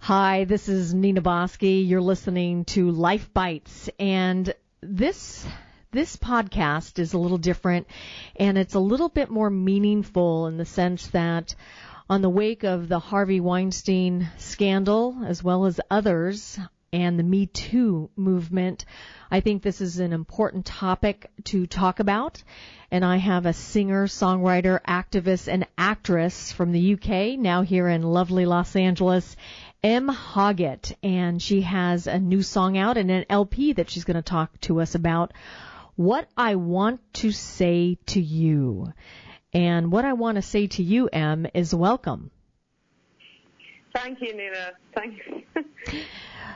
Hi, this is Nina Bosky. You're listening to LifeBites, and this podcast is a little different, and it's a little bit more meaningful in the sense that on the wake of the Harvey Weinstein scandal, as well as others, and the Me Too movement, I think this is an important topic to talk about. And I have a singer, songwriter, activist, and actress from the UK, now here in lovely Los Angeles, M. Hoggett. And she has a new song out and an LP that she's going to talk to us about. What I Want to Say to You. And what I want to say to you, M, is welcome. Thank you, Nina. Thanks.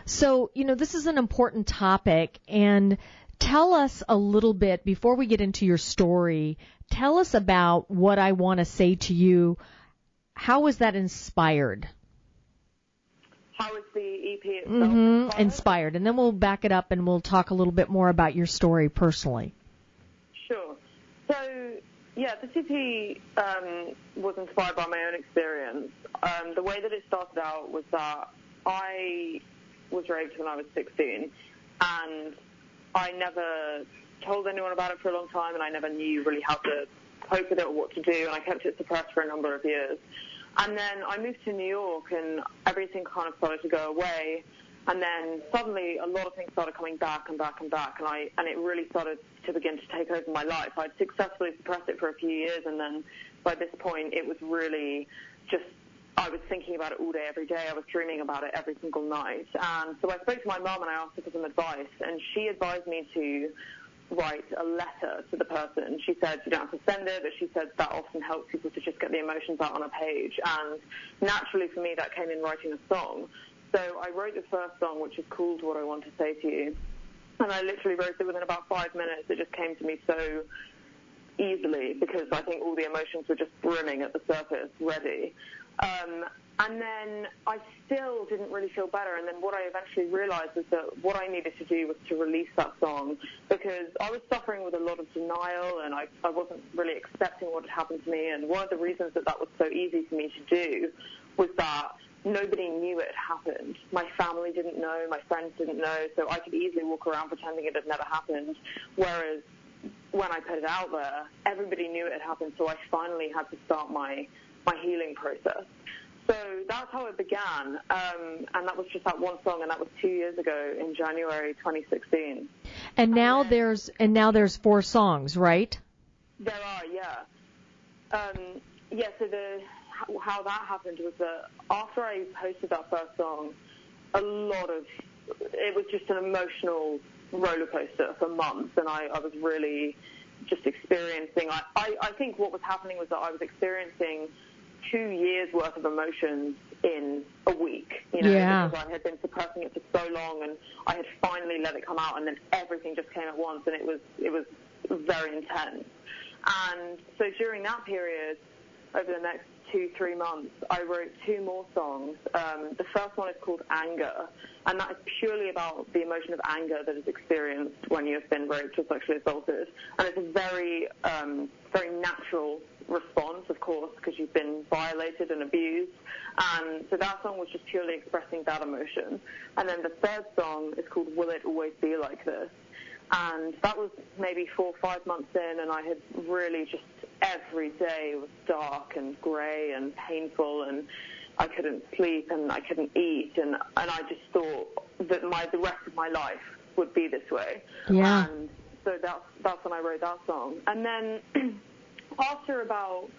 So, this is an important topic, and tell us a little bit, before we get into your story, tell us about What I Want to Say to You. How was that inspired? How was the EP itself inspired? And then we'll back it up and we'll talk a little bit more about your story personally. Sure. So, yeah, this EP was inspired by my own experience. The way that it started out was that I was raped when I was 16, and I never told anyone about it for a long time, and I never knew really how to cope with it or what to do, and I kept it suppressed for a number of years. And then I moved to New York, and everything kind of started to go away, and then suddenly a lot of things started coming back and back and back, and it really started to begin to take over my life. I'd successfully suppressed it for a few years, and then by this point it was really just, I was thinking about it all day, every day. I was dreaming about it every single night. And so I spoke to my mum and I asked her for some advice, and she advised me to write a letter to the person. She said you don't have to send it, but she said that often helps people to just get the emotions out on a page. And naturally for me, that came in writing a song. So I wrote the first song, which is called What I Want to Say to You. And I literally wrote it within about 5 minutes. It just came to me so easily because I think all the emotions were just brimming at the surface, ready. And then I still didn't really feel better. And then what I eventually realized was that what I needed to do was to release that song because I was suffering with a lot of denial and I wasn't really accepting what had happened to me. And one of the reasons that was so easy for me to do was that nobody knew it had happened. My family didn't know, my friends didn't know, so I could easily walk around pretending it had never happened. Whereas when I put it out there, everybody knew it had happened, so I finally had to start my healing process. So that's how it began, and that was just that one song, and that was 2 years ago in January 2016. And now there's 4 songs, right? There are, yeah. So how that happened was that after I posted that first song, it was just an emotional roller coaster for months, and I was really just experiencing. I think what was happening was that I was experiencing 2 years worth of emotions in a week, because I had been suppressing it for so long, and I had finally let it come out, and then everything just came at once, and it was very intense. And so during that period, over the next 2-3 months, I wrote 2 more songs. The first one is called Anger, and that is purely about the emotion of anger that is experienced when you have been raped or sexually assaulted. And it's a very, very natural response, of course, because you've been violated and abused. And so that song was just purely expressing that emotion. And then the third song is called Will It Always Be Like This? And that was maybe 4 or 5 months in, and I had really just every day was dark and grey and painful, and I couldn't sleep and I couldn't eat, and I just thought that the rest of my life would be this way. Yeah. And so that's when I wrote that song. And then after about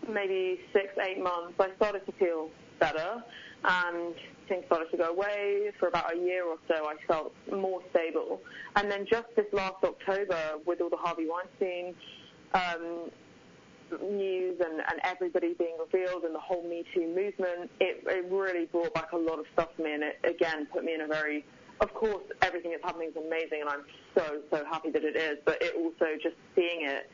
maybe 6-8 months, I started to feel better, and things started to go away. For about a year or so, I felt more stable. And then just this last October, with all the Harvey Weinstein news and everybody being revealed and the whole Me Too movement, it really brought back a lot of stuff to me, and it, again, put me in a very, of course, everything that's happening is amazing, and I'm so happy that it is, but it also, just seeing it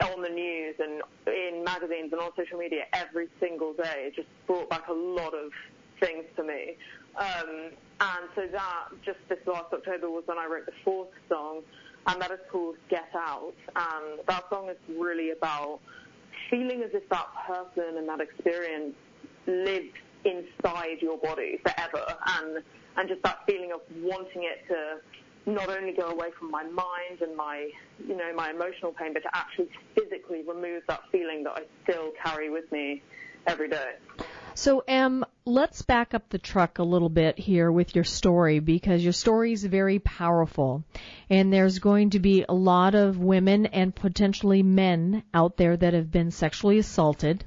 on the news and in magazines and on social media every single day, it just brought back a lot of things to me. And so that, just this last October, was when I wrote the 4th song, and that is called Get Out. And that song is really about feeling as if that person and that experience lived inside your body forever, and just that feeling of wanting it to not only go away from my mind and my emotional pain, but to actually physically remove that feeling that I still carry with me every day. So, Em, let's back up the truck a little bit here with your story, because your story is very powerful. And there's going to be a lot of women and potentially men out there that have been sexually assaulted,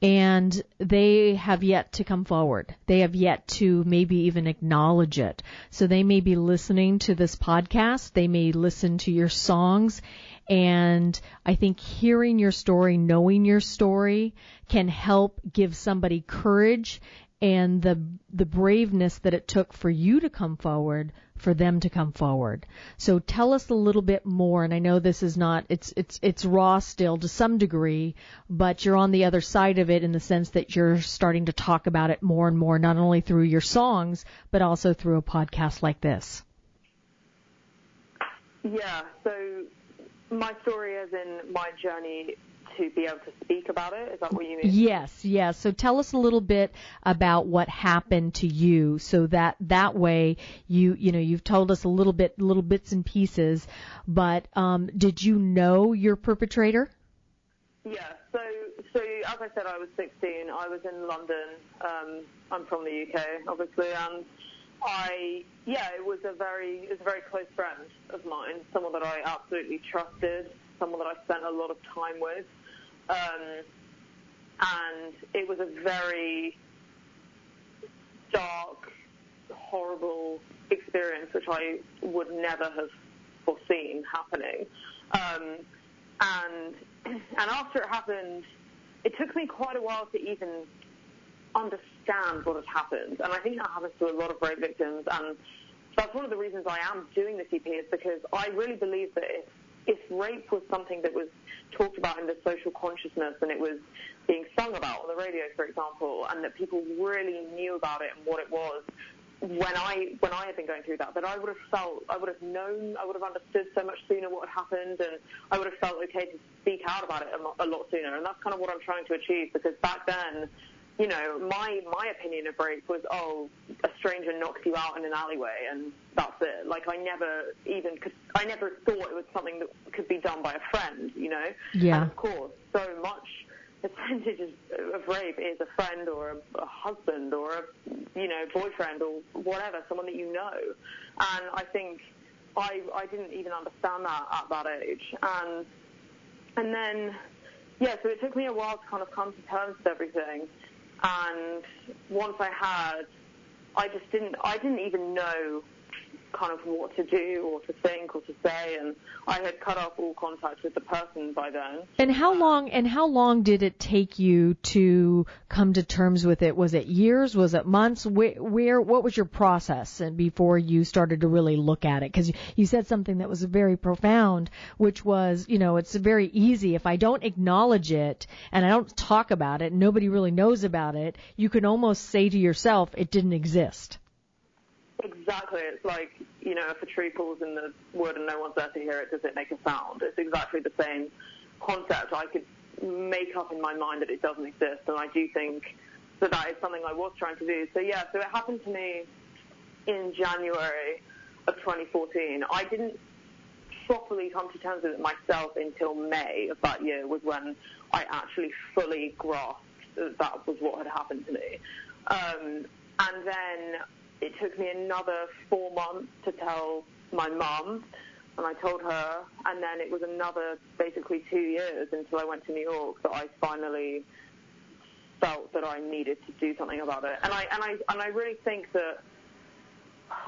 and they have yet to come forward. They have yet to maybe even acknowledge it. So they may be listening to this podcast. They may listen to your songs. And I think hearing your story, knowing your story, can help give somebody courage and the braveness that it took for you to come forward, for them to come forward. So tell us a little bit more, and I know this is not, it's raw still to some degree, but you're on the other side of it in the sense that you're starting to talk about it more and more, not only through your songs, but also through a podcast like this. Yeah, so my story as in my journey to be able to speak about it, is that what you mean? Yes. So tell us a little bit about what happened to you, so that way you've told us little bits and pieces, but did you know your perpetrator? Yeah, so as I said, I was 16. I was in London. I'm from the UK, obviously, and it was a very close friend of mine, someone that I absolutely trusted, someone that I spent a lot of time with. And it was a very dark, horrible experience, which I would never have foreseen happening. And after it happened, it took me quite a while to even understand what had happened. And I think that happens to a lot of rape victims. And that's one of the reasons I am doing this EP, is because I really believe that if rape was something that was talked about in the social consciousness and it was being sung about on the radio, for example, and that people really knew about it and what it was, when I had been going through that I would have known, I would have understood so much sooner what had happened, and I would have felt okay to speak out about it a lot sooner. And that's kind of what I'm trying to achieve, because back then, my opinion of rape was, a stranger knocks you out in an alleyway and that's it. Like, I never thought it was something that could be done by a friend, Yeah. And of course, so much percentage of rape is a friend or a husband or a, boyfriend or whatever, someone that you know. And I think I didn't even understand that at that age. And then, so it took me a while to kind of come to terms with everything. And once I didn't even know kind of what to do or to think or to say, and I had cut off all contact with the person by then. And how long did it take you to come to terms with it? Was it years? Was it months? What was your process and before you started to really look at it? Because you said something that was very profound, which was, it's very easy. If I don't acknowledge it and I don't talk about it, nobody really knows about it, you can almost say to yourself, it didn't exist. Exactly. It's like, if a tree falls in the wood and no one's there to hear it, does it make a sound? It's exactly the same concept. I could make up in my mind that it doesn't exist, and I do think that is something I was trying to do. So it happened to me in January of 2014. I didn't properly come to terms with it myself until May of that year, was when I actually fully grasped that was what had happened to me. And then it took me another 4 months to tell my mum, and I told her, and then it was another basically 2 years until I went to New York that I finally felt that I needed to do something about it. And I really think that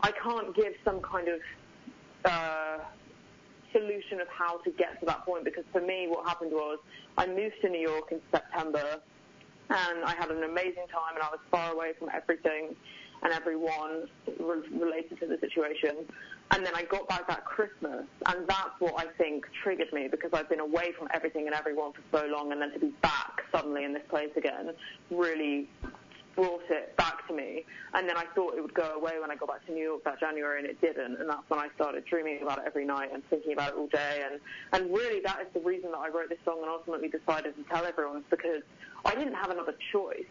I can't give some kind of solution of how to get to that point, because for me what happened was I moved to New York in September, and I had an amazing time, and I was far away from everything and everyone related to the situation. And then I got back that Christmas, and that's what I think triggered me, because I've been away from everything and everyone for so long, and then to be back suddenly in this place again really brought it back to me. And then I thought it would go away when I got back to New York that January, and it didn't. And that's when I started dreaming about it every night and thinking about it all day. And really, that is the reason that I wrote this song and ultimately decided to tell everyone, because I didn't have another choice.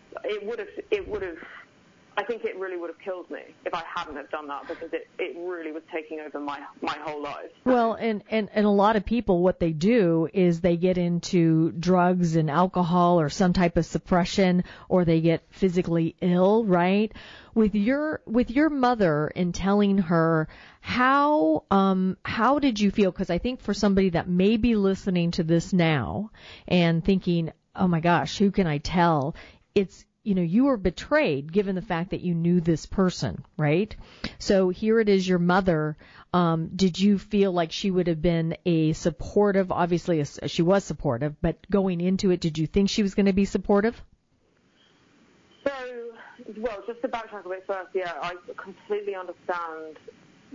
I think it really would have killed me if I hadn't have done that, because it really was taking over my whole life. Well, and a lot of people, what they do is they get into drugs and alcohol or some type of suppression, or they get physically ill, right? With your mother and telling her, how did you feel? Because I think for somebody that may be listening to this now and thinking, oh my gosh, who can I tell? It's, you were betrayed given the fact that you knew this person, right? So here it is, your mother. Did you feel like she would have been supportive? Obviously, she was supportive, but going into it, did you think she was going to be supportive? So, well, just to backtrack a bit first, yeah, I completely understand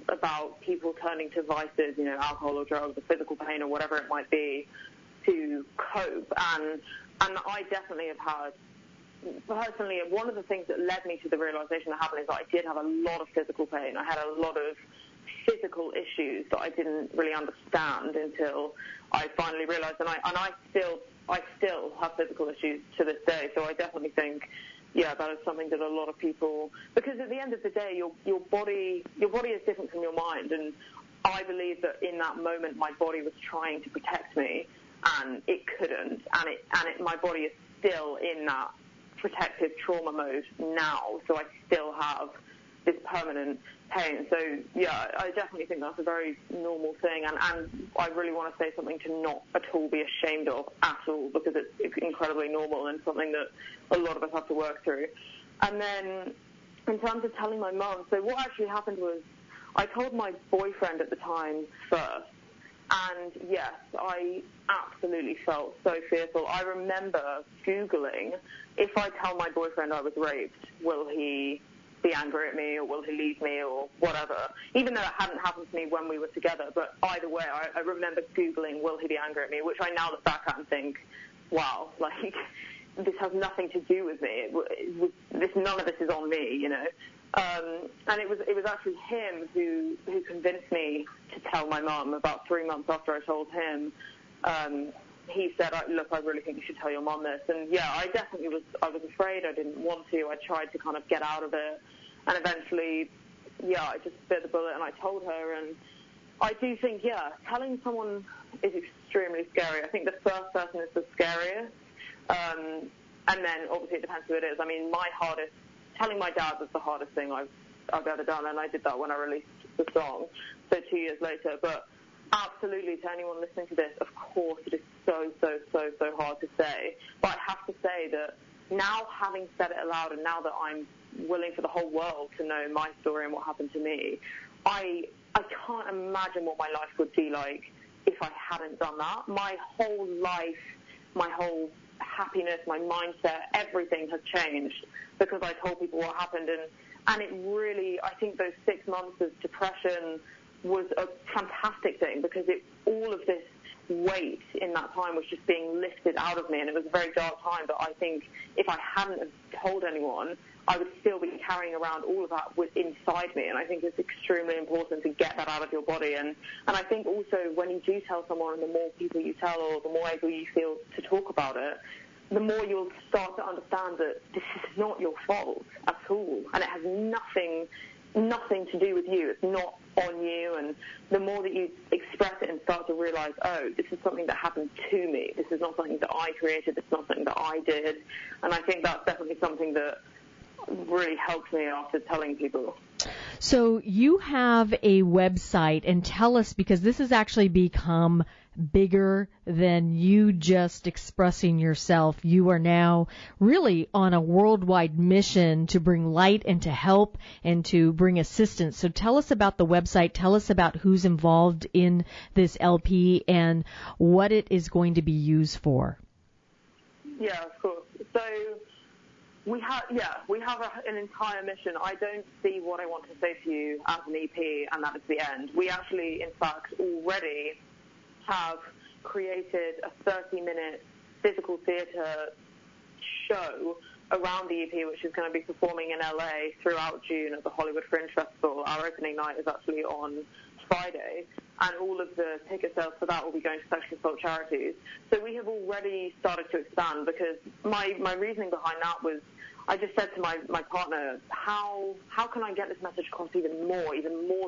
about people turning to vices, alcohol or drugs or physical pain or whatever it might be to cope. And I definitely have had, personally, one of the things that led me to the realization that happened is that I did have a lot of physical pain. I had a lot of physical issues that I didn't really understand until I finally realized. And I still have physical issues to this day. So I definitely think, yeah, that is something that a lot of people, because at the end of the day, your body is different from your mind. And I believe that in that moment, my body was trying to protect me, and it couldn't. And my body is still in that protective trauma mode now, so I still have this permanent pain. So yeah, I definitely think that's a very normal thing, and I really want to say something to not at all be ashamed of at all, because it's incredibly normal and something that a lot of us have to work through. And then in terms of telling my mum, so what actually happened was I told my boyfriend at the time first. And yes, I absolutely felt so fearful. I remember Googling, if I tell my boyfriend I was raped, will he be angry at me, or will he leave me, or whatever? Even though it hadn't happened to me when we were together, but either way, I remember Googling, will he be angry at me, which I now look back at and think, wow, like, this has nothing to do with me. None of this is on me, And it was actually him who convinced me to tell my mum. About 3 months after I told him, he said, look, I really think you should tell your mum this. And yeah, I was afraid. I didn't want to. I tried to kind of get out of it. And eventually, yeah, I just bit the bullet and I told her. And I do think, yeah, telling someone is extremely scary. I think the first person is the scariest. And then obviously it depends who it is. I mean, telling my dad was the hardest thing I've ever done, and I did that when I released the song, so 2 years later. But absolutely, to anyone listening to this, of course, it is so, so, so, so hard to say. But I have to say that now, having said it aloud, and now that I'm willing for the whole world to know my story and what happened to me, I can't imagine what my life would be like if I hadn't done that. My whole life, my whole happiness, my mindset, everything has changed because I told people what happened. And it really, I think those 6 months of depression was a fantastic thing, because all of this weight in that time was just being lifted out of me, and it was a very dark time. But I think if I hadn't have told anyone, I would still be carrying around all of that inside me. And I think it's extremely important to get that out of your body. And I think also when you do tell someone, and the more people you tell, or the more able you feel to talk about it, the more you'll start to understand that this is not your fault at all, and it has nothing to do with you. It's not on you. And the more that you express it and start to realize, oh, this is something that happened to me. This is not something that I created. It's not something that I did. And I think that's definitely something that really helped me after telling people. So you have a website, and tell us, because this has actually become bigger than you just expressing yourself. You are now really on a worldwide mission to bring light and to help and to bring assistance. So tell us about the website. Tell us about who's involved in this LP and what it is going to be used for. Yeah, of course. So we have an entire mission. I don't see what I want to say to you as an EP, and that is the end. We actually, in fact, already have created a 30-minute physical theatre show around the EP, which is going to be performing in LA throughout June at the Hollywood Fringe Festival. Our opening night is actually on Friday, and all of the ticket sales for that will be going to sexual assault charities. So we have already started to expand, because my reasoning behind that was, I just said to my partner, how can I get this message across even more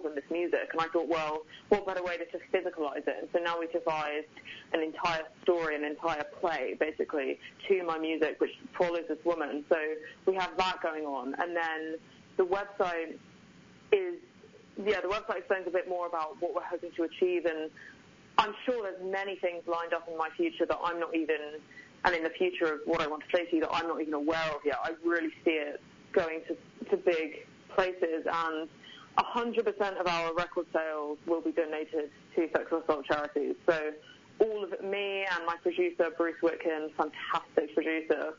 than this music? And I thought, well, what better way to just physicalize it? And so now we've devised an entire story, an entire play, basically, to my music, which follows this woman. So we have that going on. And then the website explains a bit more about what we're hoping to achieve. And I'm sure there's many things lined up in my future that I'm not even... and in the future of what I want to say to you that I'm not even aware of yet. I really see it going to big places, and 100% of our record sales will be donated to sexual assault charities. So all of it, me and my producer, Bruce Whitkin, fantastic producer,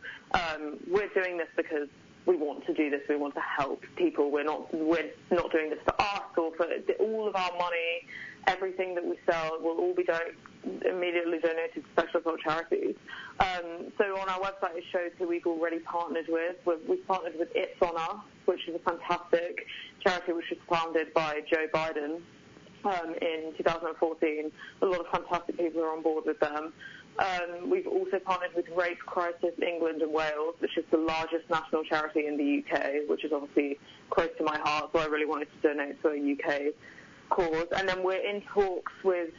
we're doing this because we want to do this. We want to help people. We're not doing this for us or for all of our money. Everything that we sell will all be immediately donated to sexual assault charities. So on our website, it shows who we've already partnered with. We've partnered with It's On Us, which is a fantastic charity which was founded by Joe Biden in 2014. A lot of fantastic people are on board with them. We've also partnered with Rape Crisis England and Wales, which is the largest national charity in the UK, which is obviously close to my heart, so I really wanted to donate to a UK cause. And then we're in talks with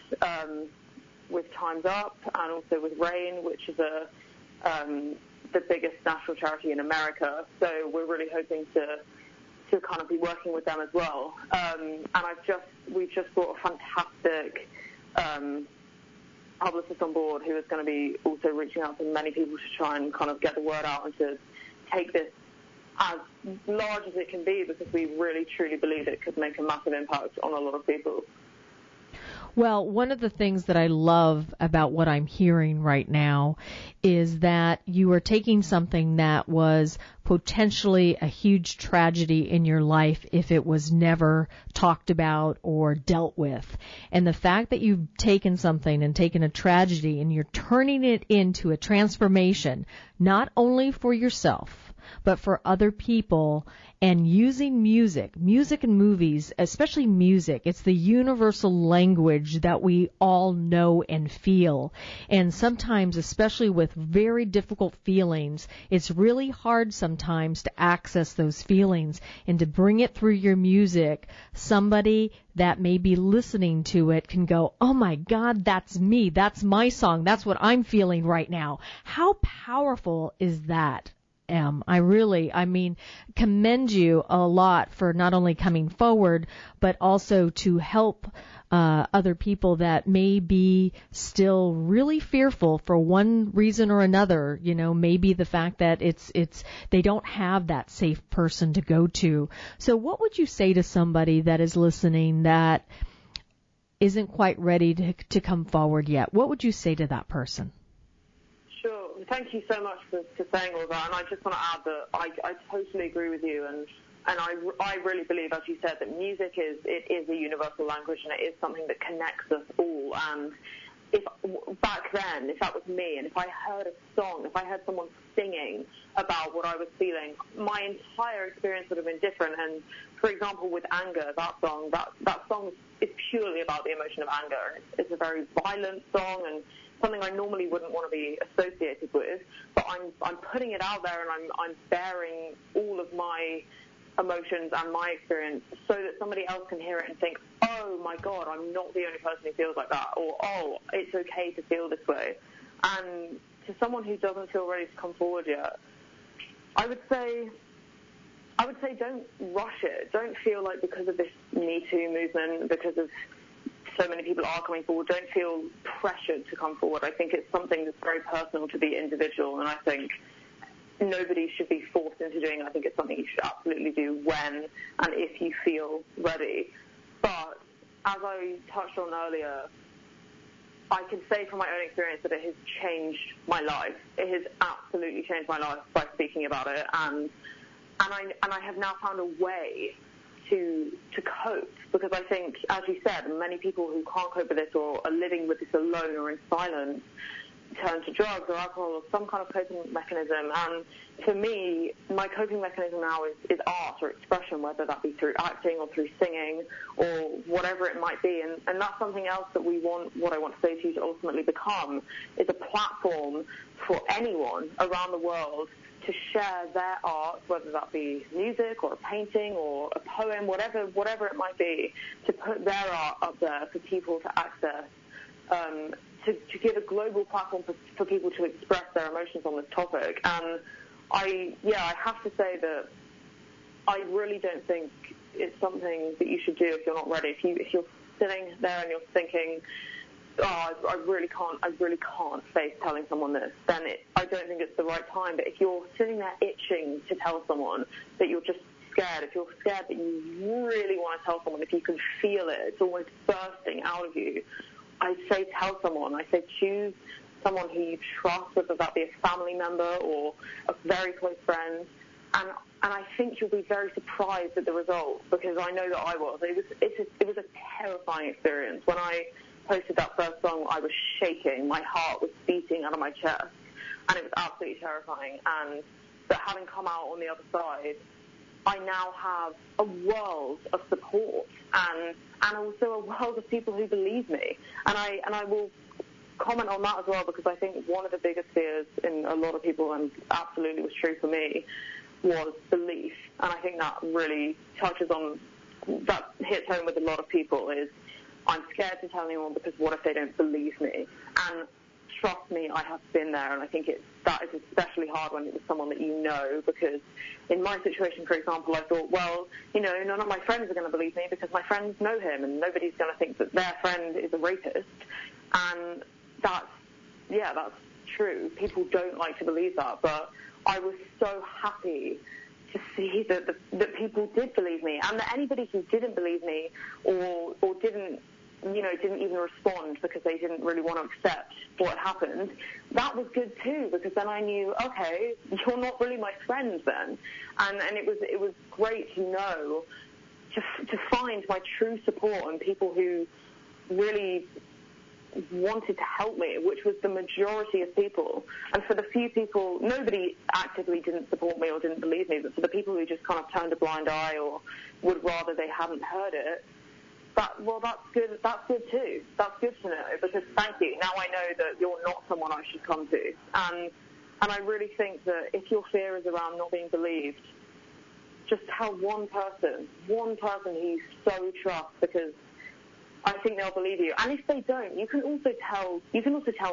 Time's Up and also with RAIN, which is the biggest national charity in America. So we're really hoping to kind of be working with them as well. And we've just brought a fantastic publicist on board who is going to be also reaching out to many people to try and kind of get the word out and to take this as large as it can be, because we really truly believe it could make a massive impact on a lot of people. Well, one of the things that I love about what I'm hearing right now is that you are taking something that was potentially a huge tragedy in your life if it was never talked about or dealt with. And the fact that you've taken something and taken a tragedy and you're turning it into a transformation, not only for yourself, but for other people, and using music and movies, especially music. It's the universal language that we all know and feel. And sometimes, especially with very difficult feelings, it's really hard sometimes to access those feelings and to bring it through your music. Somebody that may be listening to it can go, oh my God, that's me. That's my song. That's what I'm feeling right now. How powerful is that? I commend you a lot for not only coming forward, but also to help other people that may be still really fearful for one reason or another. You know, maybe the fact that they don't have that safe person to go to. So what would you say to somebody that is listening that isn't quite ready to come forward yet? What would you say to that person? Sure. Thank you so much for saying all that. And I just want to add that I totally agree with you. And I really believe, as you said, that music is a universal language, and it is something that connects us all. And if back then, if that was me, and if I heard a song, if I heard someone singing about what I was feeling, my entire experience would have been different. And for example, with Anger, that song is purely about the emotion of anger. It's a very violent song and something I normally wouldn't want to be associated with, but I'm putting it out there, and I'm bearing all of my emotions and my experience so that somebody else can hear it and think, oh my God, I'm not the only person who feels like that, or oh, it's okay to feel this way. And to someone who doesn't feel ready to come forward yet, I would say don't rush it. Don't feel like because of this Me Too movement, because of so many people are coming forward, don't feel pressured to come forward. I think it's something that's very personal to the individual, and I think nobody should be forced into doing it. I think it's something you should absolutely do when and if you feel ready. But as I touched on earlier, I can say from my own experience that it has changed my life. It has absolutely changed my life by speaking about it, and I have now found a way to cope, because I think, as you said, many people who can't cope with this or are living with this alone or in silence turn to drugs or alcohol or some kind of coping mechanism. And for me, my coping mechanism now is art or expression, whether that be through acting or through singing or whatever it might be. And that's something else that what I want to say to you to ultimately become is a platform for anyone around the world to share their art, whether that be music or a painting or a poem, whatever it might be, to put their art up there for people to access, to give a global platform for people to express their emotions on this topic. And I have to say that I really don't think it's something that you should do if you're not ready. If you're sitting there and you're thinking, oh, I really can't face telling someone this, then I don't think it's the right time. But if you're sitting there itching to tell someone that you're just scared, if you're scared that you really want to tell someone, if you can feel it, it's almost bursting out of you, I say tell someone. I say choose someone who you trust, whether that be a family member or a very close friend. And I think you'll be very surprised at the results, because I know that I was. It was a terrifying experience. When I posted that first song, I was shaking. My heart was beating out of my chest, and it was absolutely terrifying. But having come out on the other side, I now have a world of support and also a world of people who believe me. And I will comment on that as well, because I think one of the biggest fears in a lot of people, and absolutely was true for me, was belief. And I think that really that hits home with a lot of people, is I'm scared to tell anyone because what if they don't believe me? And trust me, I have been there, and I think that is especially hard when it was someone that you know, because in my situation, for example, I thought, well, none of my friends are going to believe me because my friends know him, and nobody's going to think that their friend is a rapist. And that's true. People don't like to believe that, but I was so happy to see that people did believe me, and that anybody who didn't believe me or didn't even respond because they didn't really want to accept what happened, that was good too, because then I knew, okay, you're not really my friend then. And it was great to know, to find my true support and people who really wanted to help me, which was the majority of people. And for the few people, nobody actively didn't support me or didn't believe me, but for the people who just kind of turned a blind eye or would rather they hadn't heard it, that's good. That's good too. That's good to know, because thank you. Now I know that you're not someone I should come to. And I really think that if your fear is around not being believed, just tell one person who you so trust, because I think they'll believe you. And if they don't, you can also tell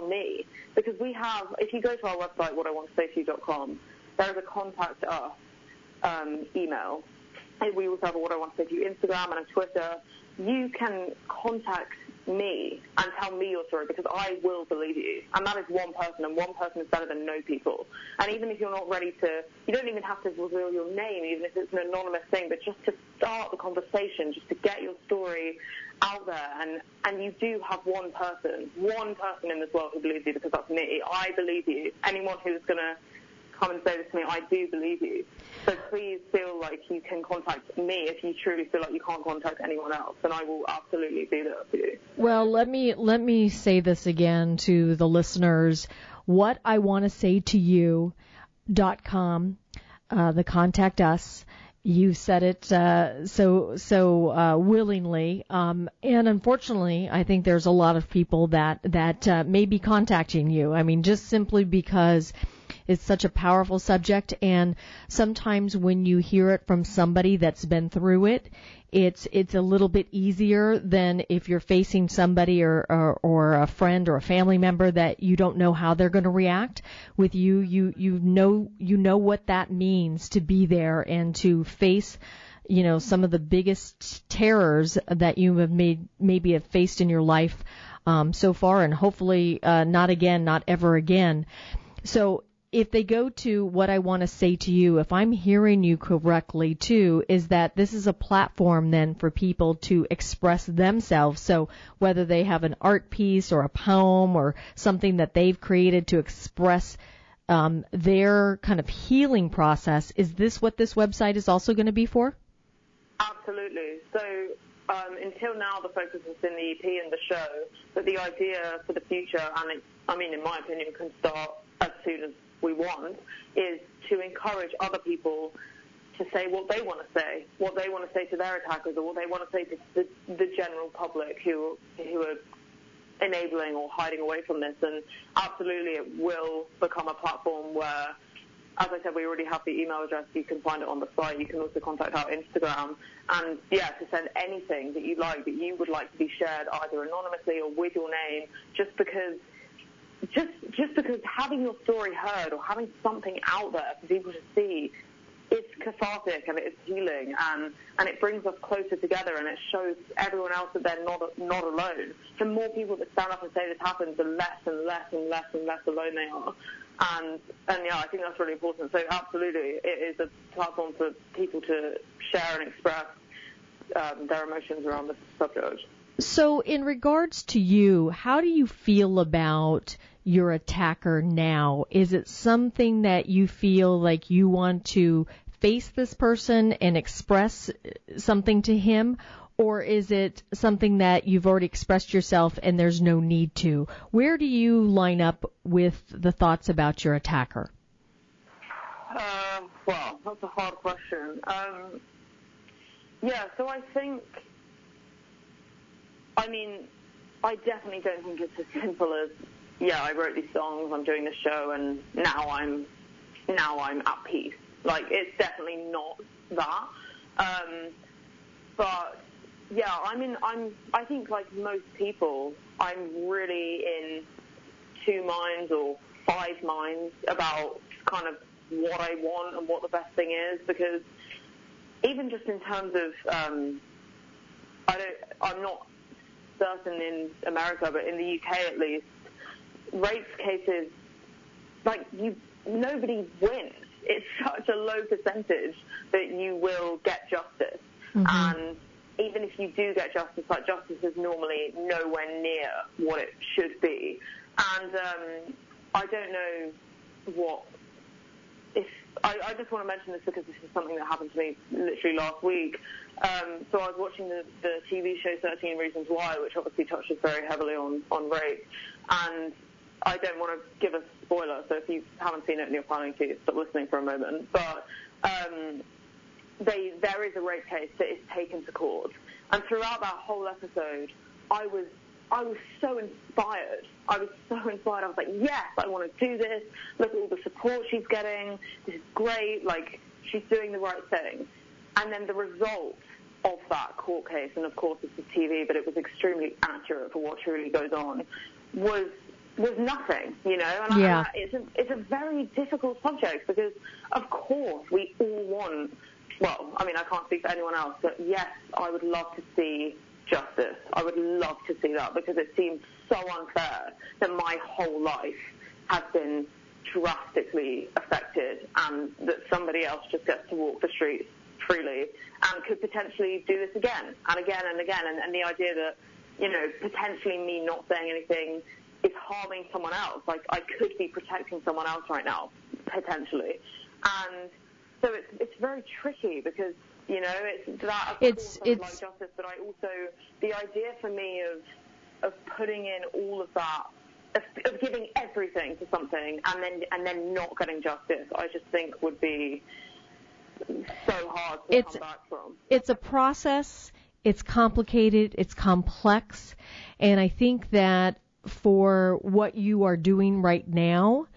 me, because we have, if you go to our website, whatIwantTosayToYou.com, there is a contact us email. And we also have a What I Want to Say to You Instagram and a Twitter. You can contact me and tell me your story, because I will believe you. And that is one person, and one person is better than no people. And even if you're not ready to, you don't even have to reveal your name, even if it's an anonymous thing, but just to start the conversation, just to get your story out there. And you do have one person in this world who believes you, because that's me. I believe you. Anyone who's going to come and say this to me, I do believe you. So please feel like you can contact me if you truly feel like you can't contact anyone else, and I will absolutely be there for you. Well, let me say this again to the listeners. WhatIwantTosayToYou.com, the contact us. You said it so willingly, and unfortunately, I think there's a lot of people that may be contacting you. I mean, just simply because it's such a powerful subject, and sometimes when you hear it from somebody that's been through it, it's a little bit easier than if you're facing somebody or a friend or a family member that you don't know how they're going to react. With you know what that means to be there and to face some of the biggest terrors that you have maybe have faced in your life so far, and hopefully not ever again. So if they go to What I Want to Say to You, if I'm hearing you correctly too, is that this is a platform then for people to express themselves. So whether they have an art piece or a poem or something that they've created to express their kind of healing process, is this what this website is also going to be for? Absolutely. So until now, the focus has been the EP and the show, but the idea for the future, and in my opinion, can start as soon as we want, is to encourage other people to say what they want to say to their attackers, or what they want to say to the general public who are enabling or hiding away from this. And absolutely, it will become a platform where, as I said, we already have the email address. You can find it on the site. You can also contact our Instagram. And, to send anything that you like, that you would like to be shared either anonymously or with your name, just because having your story heard or having something out there for people to see, it's cathartic and it's healing, and it brings us closer together, and it shows everyone else that they're not alone. The more people that stand up and say this happens, the less and less and less and less alone they are. And I think that's really important. So absolutely, it is a platform for people to share and express their emotions around this subject. So in regards to you, how do you feel about your attacker now? Is it something that you feel like you want to face this person and express something to him, or is it something that you've already expressed yourself and there's no need to? Where do you line up with the thoughts about your attacker? Well, that's a hard question. So I think, I definitely don't think it's as simple as, I wrote these songs, I'm doing this show, and now I'm at peace. Like, it's definitely not that. But I think like most people, I'm really in 2 minds or 5 minds about kind of what I want and what the best thing is, because even just in terms of, I'm not certain in America, but in the UK at least, rape cases, nobody wins. It's such a low percentage that you will get justice. Mm-hmm. And even if you do get justice, justice is normally nowhere near what it should be. And I don't know I just want to mention this because this is something that happened to me literally last week. So I was watching the TV show 13 Reasons Why, which obviously touches very heavily on rape. And I don't want to give a spoiler, so if you haven't seen it and you're planning to, stop listening for a moment. But there is a rape case that is taken to court. And throughout that whole episode, I was so inspired. I was like, yes, I want to do this. Look at all the support she's getting. This is great. Like, she's doing the right thing. And then the result of that court case, and of course it's a TV, but it was extremely accurate for what truly goes on, was nothing, And it's a very difficult subject because, of course, we all want, I can't speak for anyone else, but yes, I would love to see justice. I would love to see that because it seems so unfair that my whole life has been drastically affected and that somebody else just gets to walk the streets freely and could potentially do this again and again and again. And the idea that, potentially me not saying anything is harming someone else. Like, I could be protecting someone else right now, potentially. And so it's very tricky because, it's that, of course, I would like justice, but I also, the idea for me of putting in all of that, of giving everything to something and then not getting justice, I just think would be so hard to come back from. It's a process. It's complicated. It's complex. And I think that for what you are doing right now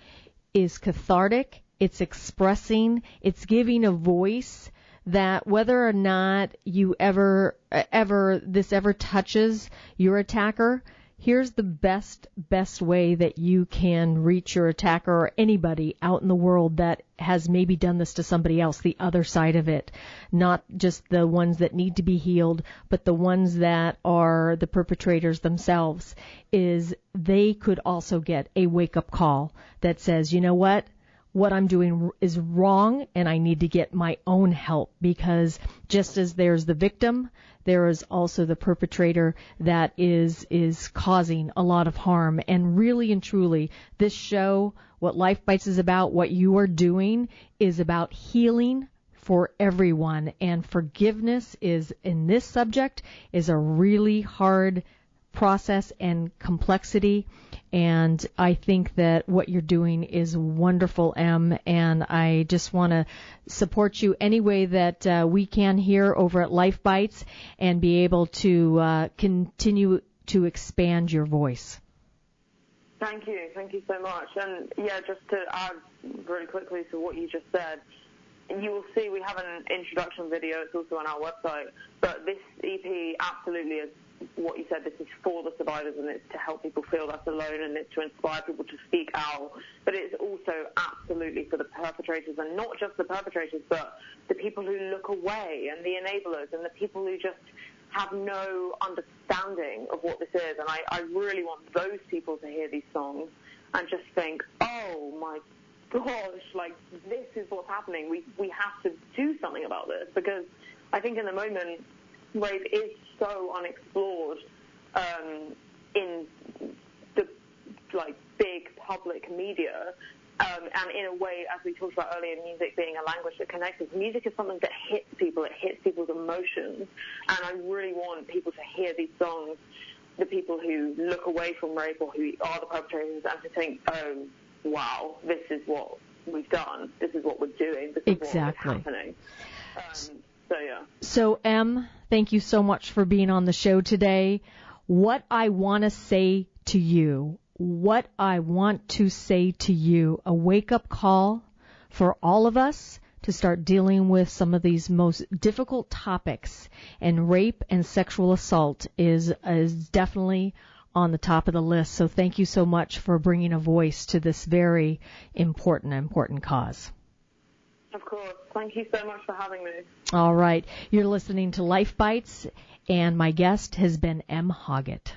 is cathartic. It's expressing. It's giving a voice that whether or not you ever touches your attacker, here's the best way that you can reach your attacker or anybody out in the world that has maybe done this to somebody else, the other side of it, not just the ones that need to be healed, but the ones that are the perpetrators themselves, is they could also get a wake-up call that says, you know what I'm doing is wrong and I need to get my own help, because just as there's the victim, there is also the perpetrator that is causing a lot of harm. And really and truly, this show, what LifeBites is about, what you are doing, is about healing for everyone, and forgiveness is, in this subject, is a really hard process and complexity, and I think that what you're doing is wonderful, Em, and I just want to support you any way that we can here over at LifeBites and be able to continue to expand your voice. Thank you so much. And yeah, just to add really quickly to what you just said, you will see we have an introduction video. It's also on our website. But this EP absolutely is what you said. This is for the survivors, and it's to help people feel less alone, and it's to inspire people to speak out. But it's also absolutely for the perpetrators, and not just the perpetrators, but the people who look away, and the enablers, and the people who just have no understanding of what this is. And I really want those people to hear these songs and just think, oh my gosh, like, this is what's happening. We have to do something about this, because I think in the moment, rape is so unexplored in the, like, big public media. And in a way, as we talked about earlier, music being a language that connects us, music is something that hits people, it hits people's emotions. And I really want people to hear these songs, the people who look away from rape or who are the perpetrators, and to think, oh, wow, this is what we've done, this is what we're doing, this is what is happening. So, Em, thank you so much for being on the show today. What I want to say to you, a wake-up call for all of us to start dealing with some of these most difficult topics, and rape and sexual assault is definitely on the top of the list. So thank you so much for bringing a voice to this very important cause. Of course. Thank you so much for having me. All right. You're listening to Life Bites, and my guest has been Em Hoggett.